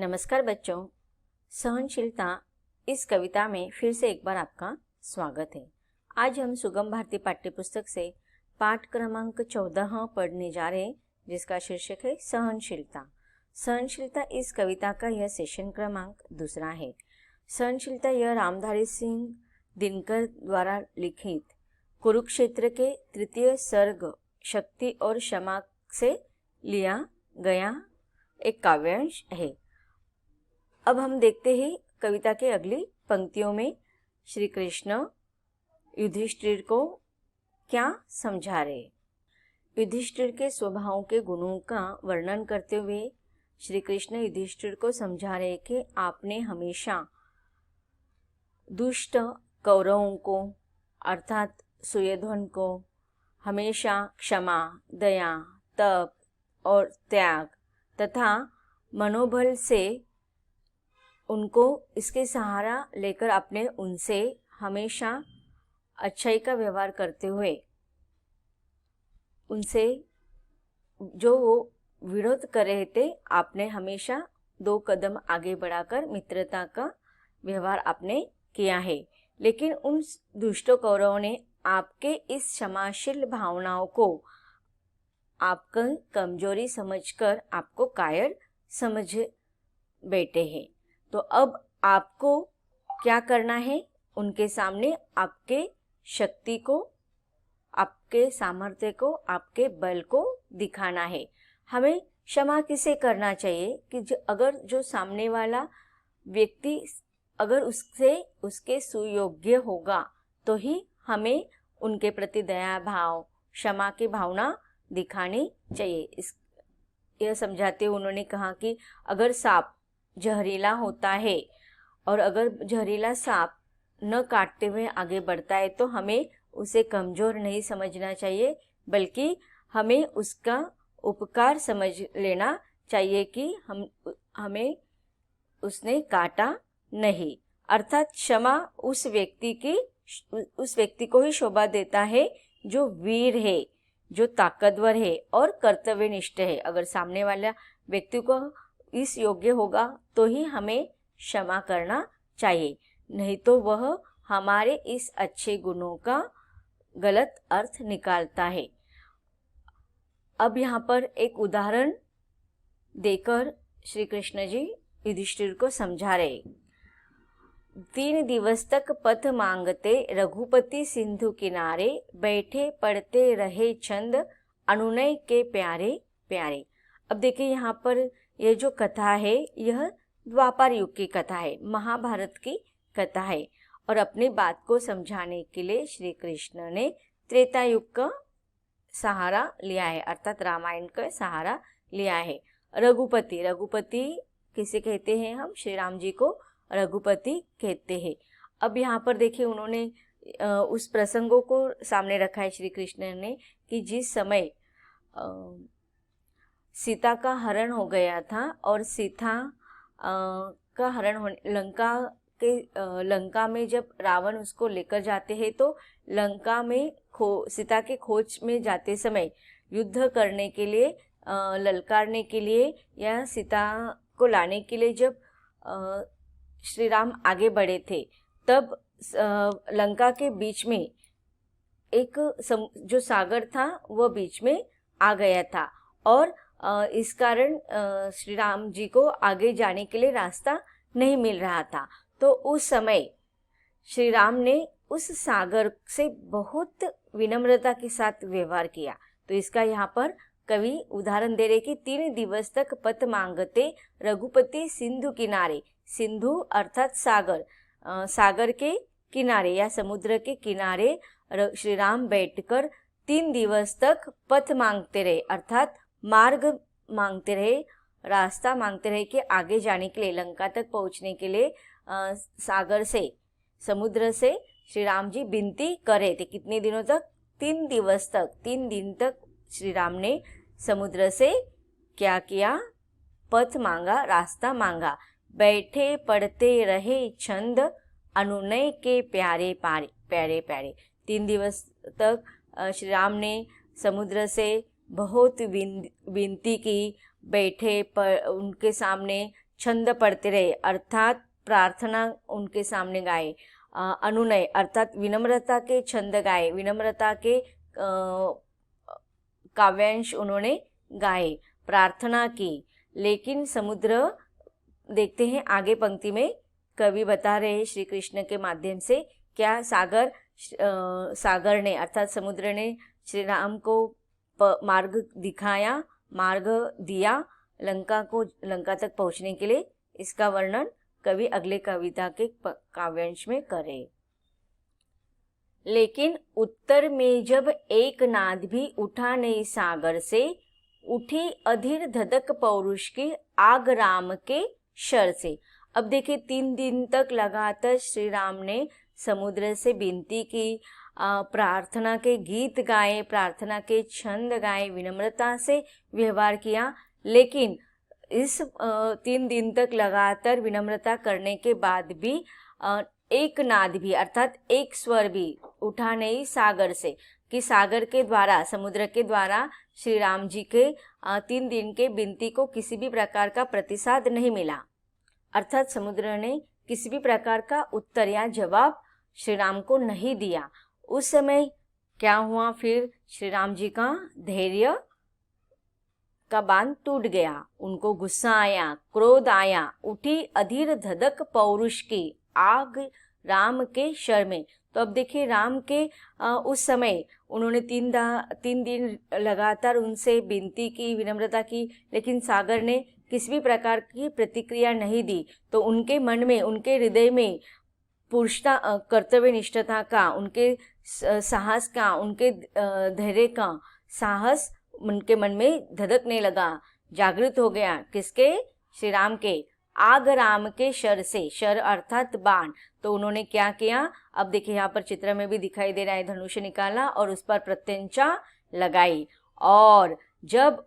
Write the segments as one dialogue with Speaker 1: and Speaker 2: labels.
Speaker 1: नमस्कार बच्चों, सहनशीलता इस कविता में फिर से एक बार आपका स्वागत है। आज हम सुगम भारती पाठ्यपुस्तक से पाठ क्रमांक 14 पढ़ने जा रहे हैं, जिसका शीर्षक है सहनशीलता। सहनशीलता इस कविता का यह सेशन क्रमांक 2 है। सहनशीलता यह रामधारी सिंह दिनकर द्वारा लिखित कुरुक्षेत्र के 3 सर्ग शक्ति और क्षमा से लिया गया एक काव्यांश है। अब हम देखते हैं कविता के अगली पंक्तियों में श्री कृष्ण युधिष्ठिर को क्या समझा रहे। युधिष्ठिर के स्वभाव के गुणों का वर्णन करते हुए श्री कृष्ण युधिष्ठिर को समझा रहे कि आपने हमेशा दुष्ट कौरवों को अर्थात सुयोधन को हमेशा क्षमा, दया, तप और त्याग तथा मनोबल से उनको इसके सहारा लेकर आपने उनसे हमेशा अच्छाई का व्यवहार करते हुए उनसे जो वो विरोध कर रहे थे आपने हमेशा 2 कदम आगे बढ़ाकर मित्रता का व्यवहार आपने किया है। लेकिन उन दुष्ट कौरवों ने आपके इस क्षमाशील भावनाओं को आपकी कमजोरी समझकर आपको कायर समझ बैठे हैं। तो अब आपको क्या करना है? उनके सामने आपके शक्ति को, आपके सामर्थ्य को, आपके बल को दिखाना है। हमें क्षमा किसे करना चाहिए कि अगर जो सामने वाला व्यक्ति अगर उसके सुयोग्य होगा तो ही हमें उनके प्रति दया भाव, क्षमा की भावना दिखानी चाहिए। यह समझाते हुए उन्होंने कहा कि अगर सांप जहरीला होता है और अगर जहरीला सांप न काटते हुए आगे बढ़ता है तो हमें उसे कमजोर नहीं समझना चाहिए, बल्कि हमें उसका उपकार समझ लेना चाहिए कि हमें उसने काटा नहीं। अर्थात क्षमा उस व्यक्ति को ही शोभा देता है जो वीर है, जो ताकतवर है और कर्तव्यनिष्ठ है। अगर सामने वाला व्यक्ति को इस योग्य होगा तो ही हमें क्षमा करना चाहिए, नहीं तो वह हमारे इस अच्छे गुणों का गलत अर्थ निकालता है। अब यहाँ पर एक उदाहरण देकर श्री कृष्ण जी युधिष्ठिर को समझा रहे। 3 दिवस तक पथ मांगते रघुपति सिंधु किनारे, बैठे पढ़ते रहे छंद अनुनय के प्यारे प्यारे। अब देखिए यहाँ पर यह जो कथा है यह द्वापर युग की कथा है, महाभारत की कथा है और अपनी बात को समझाने के लिए श्री कृष्ण ने त्रेता युग का सहारा लिया है, अर्थात रामायण का सहारा लिया है। रघुपति किसे कहते हैं? हम श्री राम जी को रघुपति कहते हैं। अब यहाँ पर देखिए उन्होंने उस प्रसंगों को सामने रखा है श्री कृष्ण ने कि जिस समय सीता का हरण हो गया था और सीता का हरण होने लंका में जब रावण उसको लेकर जाते हैं तो लंका में सीता के खोज में जाते समय युद्ध करने के लिए, ललकारने के लिए या सीता को लाने के लिए जब श्री राम आगे बढ़े थे तब लंका के बीच में एक जो सागर था वह बीच में आ गया था और इस कारण श्री राम जी को आगे जाने के लिए रास्ता नहीं मिल रहा था। तो उस समय श्री राम ने उस सागर से बहुत विनम्रता के साथ व्यवहार किया। तो इसका यहाँ पर कवि उदाहरण दे रहे कि 3 दिवस तक पथ मांगते रघुपति सिंधु किनारे। सिंधु अर्थात सागर, सागर के किनारे या समुद्र के किनारे श्री राम बैठकर 3 दिवस तक पथ मांगते रहे, अर्थात मार्ग मांगते रहे, रास्ता मांगते रहे कि आगे जाने के लिए, लंका तक पहुंचने के लिए सागर से, समुद्र से श्री राम जी विनती कर रहे थे। कितने दिनों तक? 3 दिवस तक। 3 दिन तक श्री राम ने समुद्र से क्या किया? पथ मांगा, रास्ता मांगा। बैठे पढ़ते रहे छंद अनुनय के प्यारे प्यारे प्यारे। 3 दिवस तक श्री राम ने समुद्र से बहुत विनती की, बैठे पर उनके सामने छंद पढ़ते रहे अर्थात प्रार्थना उनके सामने गाए, अनुनय अर्थात विनम्रता के छंद गाए, विनम्रता के काव्यांश उन्होंने गाए, प्रार्थना की। लेकिन समुद्र, देखते हैं आगे पंक्ति में कवि बता रहे हैं श्री कृष्ण के माध्यम से क्या सागर ने अर्थात समुद्र ने श्री राम को मार्ग दिखाया, मार्ग दिया लंका तक पहुंचने के लिए। इसका वर्णन कवि अगले कविता के काव्यांश में करे। लेकिन उत्तर में जब एक नाद भी उठा नहीं सागर से, उठी अधीर धधक पौरुष की आग राम के शर से। अब देखिए 3 दिन तक लगातार श्री राम ने समुद्र से विनती की, प्रार्थना के गीत गाए, प्रार्थना के छंद गाए, विनम्रता से व्यवहार किया। लेकिन इस 3 दिन तक लगातार विनम्रता करने के बाद भी एक नाद भी अर्थात एक स्वर भी उठा नहीं सागर से, कि सागर के द्वारा, समुद्र के द्वारा श्री राम जी के 3 दिन के विनती को किसी भी प्रकार का प्रतिसाद नहीं मिला। अर्थात समुद्र ने किसी भी प्रकार का उत्तर या जवाब श्री राम को नहीं दिया। उस समय क्या हुआ, फिर श्री राम जी का धैर्य का बांध टूट गया, उनको गुस्सा आया, क्रोध आया, उठी अधीर धधक पौरुष की आग राम के शर में। तो अब देखिए राम के उस समय उन्होंने 3 दिन लगातार उनसे विनती की, विनम्रता की, लेकिन सागर ने किसी भी प्रकार की प्रतिक्रिया नहीं दी। तो उनके मन में, उनके हृदय में पुरुषता, कर्तव्य निष्ठता का, उनके साहस का, उनके धैर्य का साहस उनके मन में धधकने लगा, जागृत हो गया। किसके? श्री राम के। आग राम के शर से, शर अर्थात बाण। तो उन्होंने क्या किया, अब देखिए यहाँ पर चित्र में भी दिखाई दे रहा है, धनुष निकाला और उस पर प्रत्यंचा लगाई। और जब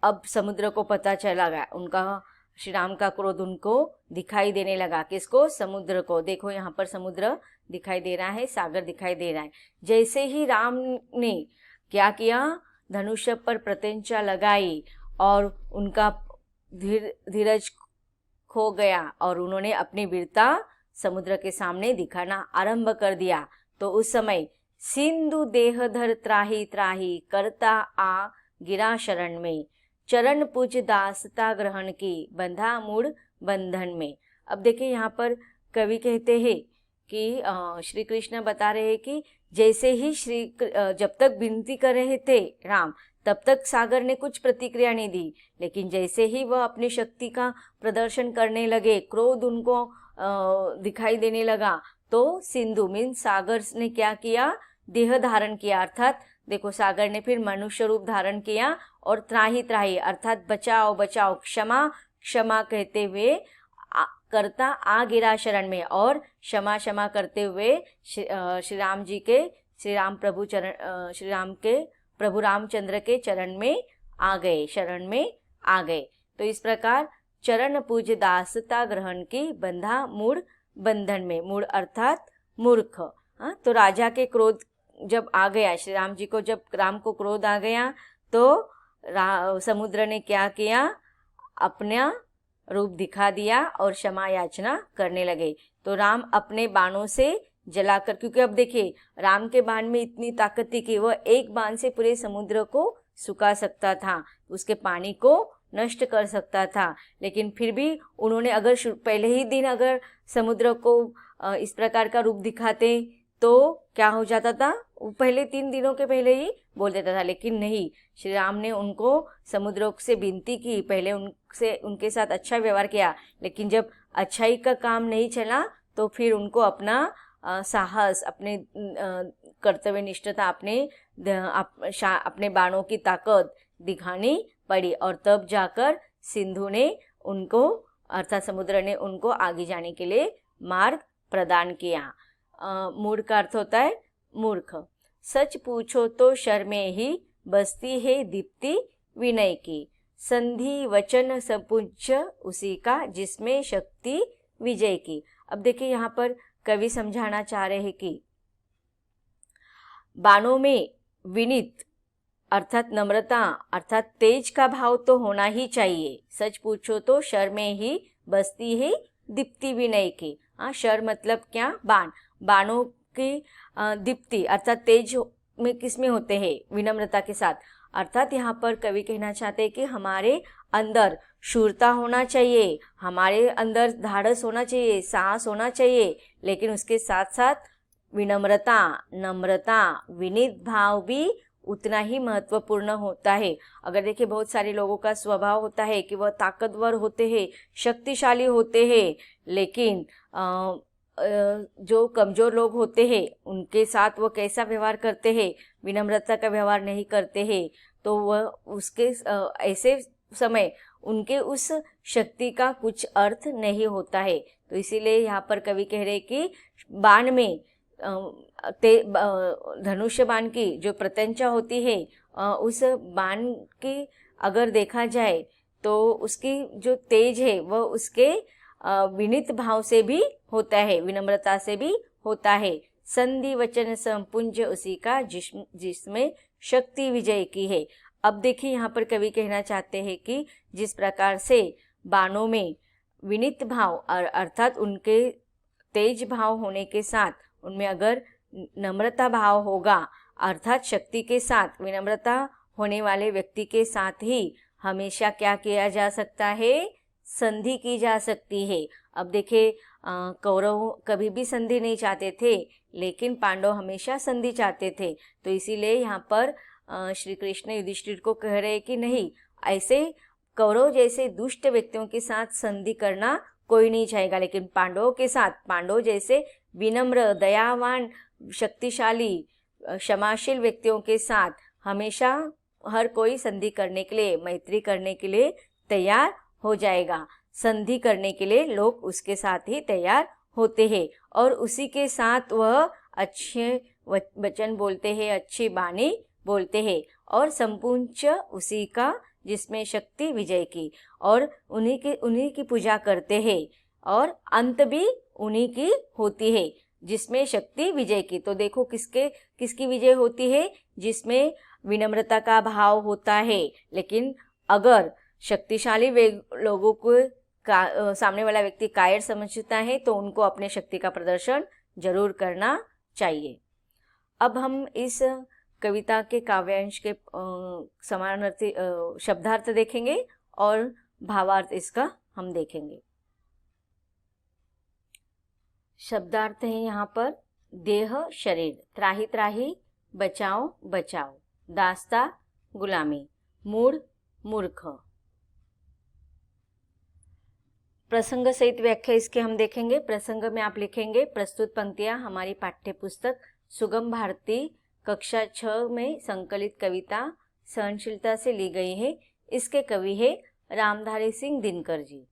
Speaker 1: अब समुद्र को पता चला गया, उनका श्री राम का क्रोध उनको दिखाई देने लगा। किसको? समुद्र को। देखो यहाँ पर समुद्र दिखाई दे रहा है, सागर दिखाई दे रहा है। जैसे ही राम ने क्या किया, धनुष पर प्रत्यंचा लगाई और उनका धीरज खो गया और उन्होंने अपनी वीरता समुद्र के सामने दिखाना आरंभ कर दिया। तो उस समय सिंधु देहधर त्राही त्राही करता आ गिरा शरण में, चरण पूज दासता ग्रहण की बंधा मूड बंधन में। अब देखिए यहाँ पर कवि कहते हैं कि श्री कृष्ण बता रहे हैं कि जैसे ही जब तक विनती कर रहे थे राम, तब तक सागर ने कुछ प्रतिक्रिया नहीं दी। लेकिन जैसे ही वह अपनी शक्ति का प्रदर्शन करने लगे, क्रोध उनको दिखाई देने लगा, तो सिंधु मीन सागर ने क्या किया, देह धारण किया। अर्थात देखो सागर ने फिर मनुष्य रूप धारण किया और त्राही त्राही अर्थात बचाओ बचाओ, क्षमा क्षमा कहते हुए करता आ गिरा शरण में, और क्षमा क्षमा करते हुए श्री राम जी के, श्री राम के प्रभु रामचंद्र के चरण में आ गए, शरण में आ गए। तो इस प्रकार चरण पूज दासता ग्रहण की बंधा मूड बंधन में, मूड अर्थात मूर्ख। तो राजा के क्रोध जब आ गया, श्री राम जी को जब राम को क्रोध आ गया, तो समुद्र ने क्या किया, अपना रूप दिखा दिया और क्षमा याचना करने लगे। तो राम अपने बाणों से जलाकर, क्योंकि अब देखिए राम के बाण में इतनी ताकत थी कि वह एक बाण से पूरे समुद्र को सुखा सकता था, उसके पानी को नष्ट कर सकता था। लेकिन फिर भी उन्होंने अगर पहले ही दिन अगर समुद्र को इस प्रकार का रूप दिखाते तो क्या हो जाता था, वो पहले 3 दिनों के पहले ही बोल देता था। लेकिन नहीं, श्री राम ने उनको समुद्र से विनती की, पहले उनके साथ अच्छा व्यवहार किया। लेकिन जब अच्छाई का काम नहीं चला तो फिर उनको अपना साहस, अपने कर्तव्य निष्ठता, अपने बाणों की ताकत दिखानी पड़ी। और तब जाकर सिंधु ने उनको अर्थात समुद्र ने उनको आगे जाने के लिए मार्ग प्रदान किया। मूढ़ का अर्थ होता है मूर्ख। सच पूछो तो शर्मे ही बसती है दीप्ति विनय की, संधि वचन सपूज्य उसी का जिसमें शक्ति विजय की। अब देखिए यहाँ पर कवि समझाना चाह रहे हैं कि बाणों में विनीत अर्थात नम्रता अर्थात तेज का भाव तो होना ही चाहिए। सच पूछो तो शर्मे ही बसती है दीप्ति विनय की। शर मतलब क्या? बाण। बाणों की दीप्ति अर्थात तेज में किसमें होते हैं? विनम्रता के साथ। अर्थात यहाँ पर कवि कहना चाहते हैं कि हमारे अंदर शूरता होना चाहिए, हमारे अंदर धाड़स होना चाहिए, साहस होना चाहिए, लेकिन उसके साथ साथ विनम्रता, नम्रता, विनीत भाव भी उतना ही महत्वपूर्ण होता है। अगर देखिए बहुत सारे लोगों का स्वभाव होता है कि वह ताकतवर होते हैं, शक्तिशाली होते हैं, लेकिन जो कमज़ोर लोग होते हैं उनके साथ वो कैसा व्यवहार करते हैं? विनम्रता का व्यवहार नहीं करते हैं, तो वह उसके ऐसे समय उनके उस शक्ति का कुछ अर्थ नहीं होता है। तो इसीलिए यहाँ पर कवि कह रहे कि बाण में धनुष्य बाण की जो प्रत्यंचा होती है, उस बाण की अगर देखा जाए तो उसकी जो तेज है वह उसके विनीत भाव से भी होता है, विनम्रता से भी होता है। संधि वचन संपुंज उसी का जिसमें शक्ति विजय की है। अब देखिए यहाँ पर कवि कहना चाहते हैं कि जिस प्रकार से बाणों में विनीत भाव अर्थात उनके तेज भाव होने के साथ उनमें अगर नम्रता भाव होगा, अर्थात शक्ति के साथ विनम्रता होने वाले व्यक्ति के साथ ही हमेशा क्या किया जा सकता है? संधि की जा सकती है। अब देखिए कौरव कभी भी संधि नहीं चाहते थे, लेकिन पांडव हमेशा संधि चाहते थे। तो इसीलिए यहाँ पर श्री कृष्ण युधिष्ठिर को कह रहे हैं कि नहीं, ऐसे कौरव जैसे दुष्ट व्यक्तियों के साथ संधि करना कोई नहीं चाहेगा, लेकिन पांडवों के साथ, पांडव जैसे विनम्र, दयावान, शक्तिशाली, क्षमाशील व्यक्तियों के साथ हमेशा हर कोई संधि करने के लिए, मैत्री करने के लिए तैयार हो जाएगा। संधि करने के लिए लोग उसके साथ ही तैयार होते हैं और उसी के साथ वह अच्छे वचन बोलते हैं, अच्छी वाणी बोलते हैं और संपूर्ण उसी का जिसमें शक्ति विजय की, और उन्हीं की पूजा करते हैं और अंत भी उन्हीं की होती है जिसमें शक्ति विजय की। तो देखो किसकी विजय होती है? जिसमें विनम्रता का भाव होता है। लेकिन अगर शक्तिशाली लोगों को सामने वाला व्यक्ति कायर समझता है तो उनको अपने शक्ति का प्रदर्शन जरूर करना चाहिए। अब हम इस कविता के काव्यांश के समानार्थी शब्दार्थ देखेंगे और भावार्थ इसका हम देखेंगे। शब्दार्थ है यहाँ पर देह शरीर, त्राही त्राही, बचाओ बचाओ, दास्ता गुलामी, मूड मूर्ख। प्रसंग सहित व्याख्या इसके हम देखेंगे। प्रसंग में आप लिखेंगे प्रस्तुत पंक्तियां हमारी पाठ्य पुस्तक सुगम भारती कक्षा 6 में संकलित कविता सहनशीलता से ली गई है। इसके कवि है रामधारी सिंह दिनकर जी।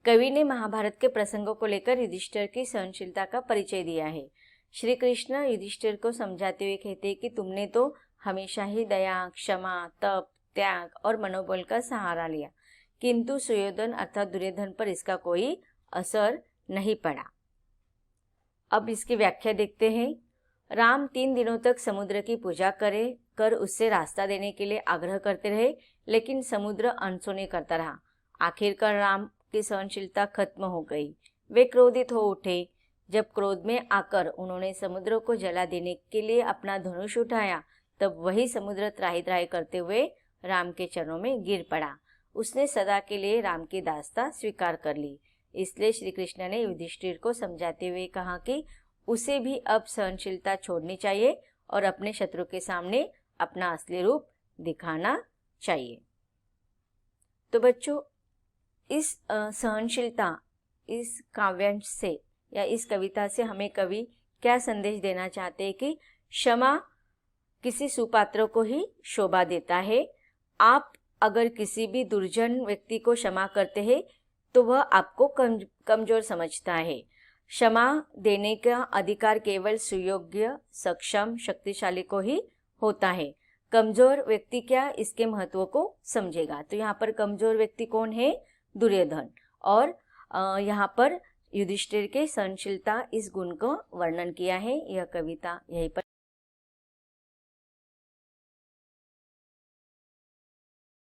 Speaker 1: कवि ने महाभारत के प्रसंगों को लेकर युधिष्ठिर की सहनशीलता का परिचय दिया है। श्री कृष्ण युधिष्ठिर को समझाते हुए कहते हैं कि तुमने तो हमेशा ही दया, क्षमा, तप, त्याग और मनोबल का सहारा लिया, किंतु सुयोधन अर्थात दुर्योधन पर इसका कोई असर नहीं पड़ा। अब इसकी व्याख्या देखते हैं। राम 3 दिनों तक समुद्र की पूजा कर उससे रास्ता देने के लिए आग्रह करते रहे, लेकिन समुद्र अनसुनी करता रहा। आखिरकार राम की सहनशीलता खत्म हो गई। वे क्रोधित हो उठे। जब क्रोध में आकर उन्होंने समुद्र को जला देने के लिए अपना धनुष उठाया, तब वही समुद्र त्राही त्राही करते हुए राम के चरणों में गिर पड़ा। उसने सदा के लिए राम की दास्ता स्वीकार कर ली। इसलिए श्री कृष्ण ने युधिष्ठिर को समझाते हुए कहा कि उसे भी अब सहनशीलता छोड़नी चाहिए और अपने शत्रु के सामने अपना असली रूप दिखाना चाहिए। तो बच्चों, इस सहनशीलता, इस काव्यांश से या इस कविता से हमें कवि क्या संदेश देना चाहते हैं कि क्षमा किसी सुपात्र को ही शोभा देता है। आप अगर किसी भी दुर्जन व्यक्ति को क्षमा करते हैं तो वह आपको कमजोर समझता है। क्षमा देने का अधिकार केवल सुयोग्य, सक्षम, शक्तिशाली को ही होता है। कमजोर व्यक्ति क्या इसके महत्व को समझेगा। तो यहाँ पर कमजोर व्यक्ति कौन है? दुर्योधन। और यहाँ पर युधिष्ठिर के सहनशीलता इस गुण को वर्णन किया है। यह कविता यहीं पर